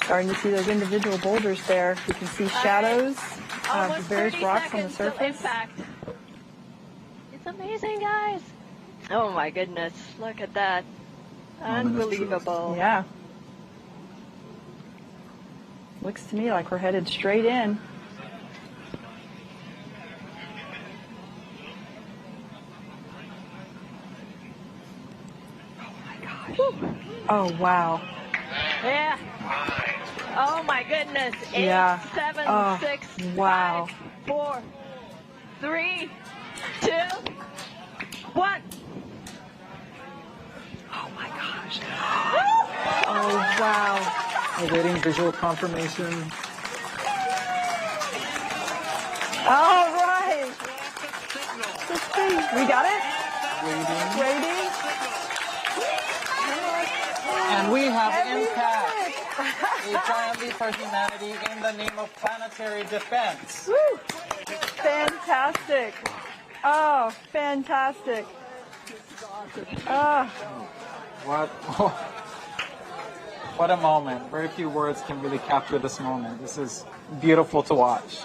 Starting to see those individual boulders there. You can see shadows of the various rocks on the surface. It's amazing, guys. Oh my goodness, look at that. Unbelievable. Yeah. Looks to me like we're headed straight in. Oh my gosh. Woo. Oh wow. Yeah. Oh my goodness. 8, Yeah. 7, 6, wow. 5, 4, 3, 2, 1. Oh my gosh. Oh wow. Awaiting visual confirmation. All right. Let's see. We got it? Waiting. And we have impact. A triumph for humanity in the name of planetary defense. Woo. Fantastic. Oh, fantastic. Oh. What a moment. Very few words can really capture this moment. This is beautiful to watch.